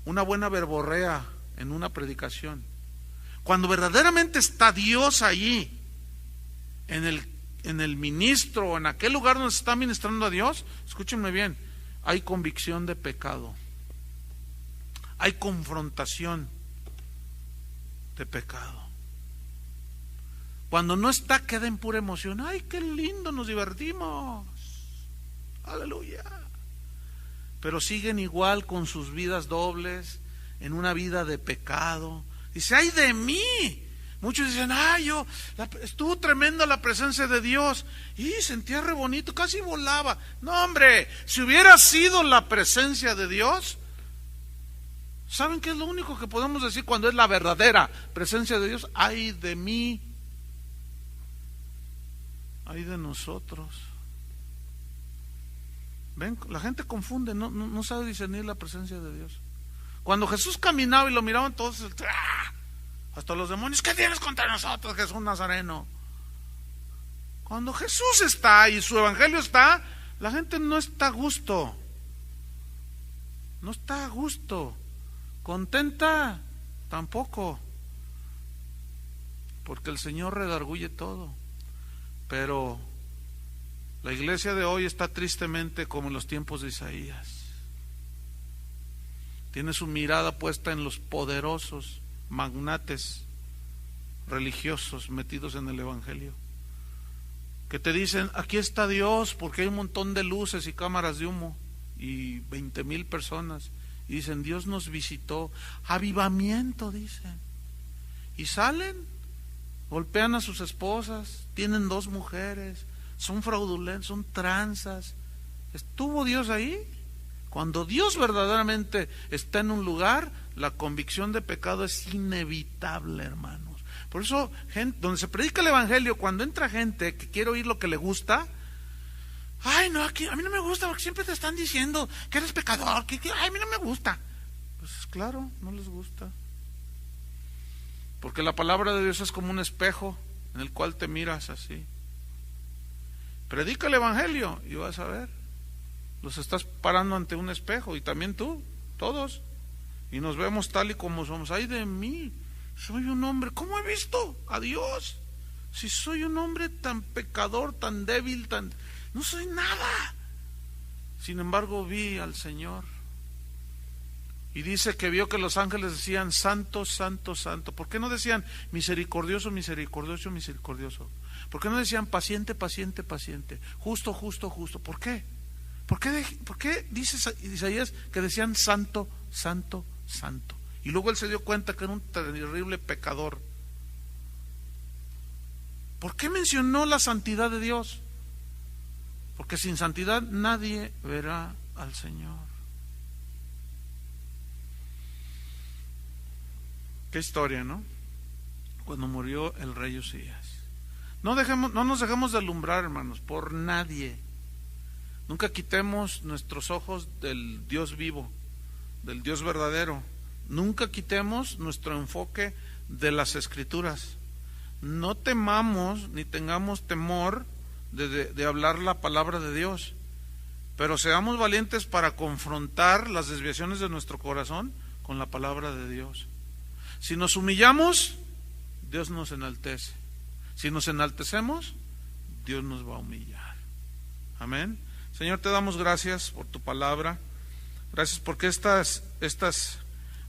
una buena verborrea en una predicación. Cuando verdaderamente está Dios allí, en el ministro, en aquel lugar donde se está ministrando a Dios, escúchenme bien, hay convicción de pecado, hay confrontación de pecado. Cuando no está, queda en pura emoción. ¡Ay, qué lindo, nos divertimos! ¡Aleluya! Pero siguen igual con sus vidas dobles, en una vida de pecado. Dice: ¡ay de mí! Muchos dicen: ¡ay, estuvo tremenda la presencia de Dios! Y sentía re bonito, casi volaba. No, hombre, si hubiera sido la presencia de Dios, ¿saben qué es lo único que podemos decir cuando es la verdadera presencia de Dios? ¡ay de mí! ¡ay de nosotros! Ven, la gente confunde, no sabe discernir la presencia de Dios. Cuando Jesús caminaba y lo miraban todos, hasta los demonios: ¿qué tienes contra nosotros, Jesús Nazareno? Cuando Jesús está y su evangelio está, la gente no está a gusto. No está a gusto. Contenta tampoco, porque el Señor redarguye todo. Pero la iglesia de hoy está tristemente como en los tiempos de Isaías. Tiene su mirada puesta en los poderosos magnates religiosos metidos en el evangelio, que te dicen: aquí está Dios, porque hay un montón de luces y cámaras de humo y 20,000 personas, y dicen: Dios nos visitó, avivamiento, dicen, y salen, golpean a sus esposas, tienen 2 mujeres, son fraudulentos, son tranzas. ¿Estuvo Dios ahí? Cuando Dios verdaderamente está en un lugar, la convicción de pecado es inevitable, hermanos. Por eso, donde se predica el evangelio, cuando entra gente que quiere oír lo que le gusta, Ay, no, aquí, a mí no me gusta porque siempre te están diciendo que eres pecador, ay, a mí no me gusta. Pues claro, no les gusta. Porque la palabra de Dios es como un espejo en el cual te miras así. Predica el evangelio y vas a ver. Los estás parando ante un espejo, y también tú, todos. Y nos vemos tal y como somos. Ay de mí, soy un hombre, ¿cómo he visto a Dios? Si soy un hombre tan pecador, tan débil, no soy nada. Sin embargo vi al Señor. Y dice que vio que los ángeles decían: santo, santo, santo. ¿Por qué no decían misericordioso, misericordioso, misericordioso? ¿Por qué no decían paciente, paciente, paciente? Justo, justo, justo. ¿Por qué? ¿Por qué dice Isaías que decían santo, santo, santo? Y luego él se dio cuenta que era un terrible pecador. ¿Por qué mencionó la santidad de Dios? Porque sin santidad nadie verá al Señor. Qué historia, ¿no? Cuando murió el rey Usías. No nos dejemos de alumbrar, hermanos, por nadie. Nunca quitemos nuestros ojos del Dios vivo, del Dios verdadero. Nunca quitemos nuestro enfoque de las Escrituras. No temamos ni tengamos temor de hablar la palabra de Dios, pero seamos valientes para confrontar las desviaciones de nuestro corazón con la palabra de Dios. Si nos humillamos, Dios nos enaltece. Si nos enaltecemos, Dios nos va a humillar. Amén. Señor, te damos gracias por tu palabra. Gracias porque estas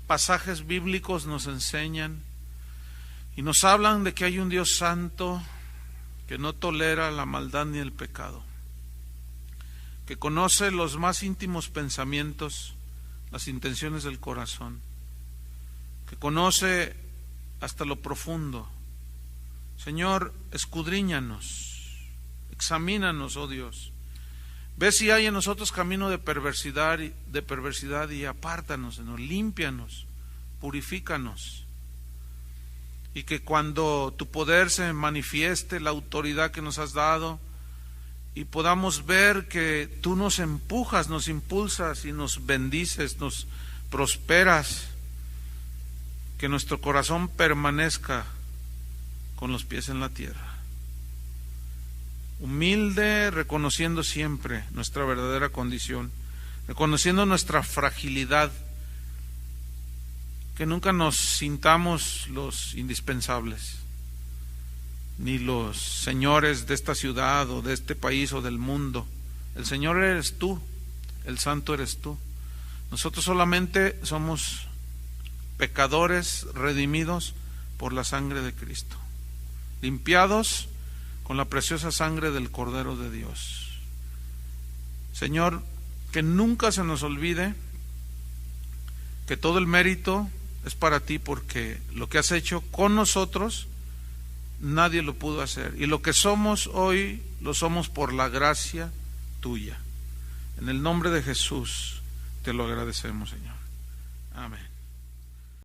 pasajes bíblicos nos enseñan y nos hablan de que hay un Dios santo que no tolera la maldad ni el pecado, que conoce los más íntimos pensamientos, las intenciones del corazón, que conoce hasta lo profundo. Señor, escudriñanos, examínanos, oh Dios. Ve si hay en nosotros camino de perversidad y apártanos, Señor, límpianos, purifícanos. Y que cuando tu poder se manifieste, la autoridad que nos has dado, y podamos ver que tú nos empujas, nos impulsas y nos bendices, nos prosperas, que nuestro corazón permanezca con los pies en la tierra. Humilde, reconociendo siempre nuestra verdadera condición, reconociendo nuestra fragilidad, que nunca nos sintamos los indispensables, ni los señores de esta ciudad o de este país o del mundo. El Señor eres tú, el Santo eres tú. Nosotros solamente somos pecadores redimidos por la sangre de Cristo, limpiados con la preciosa sangre del Cordero de Dios. Señor, que nunca se nos olvide que todo el mérito es para ti, porque lo que has hecho con nosotros nadie lo pudo hacer, y lo que somos hoy lo somos por la gracia tuya. En el nombre de Jesús te lo agradecemos, Señor. Amén.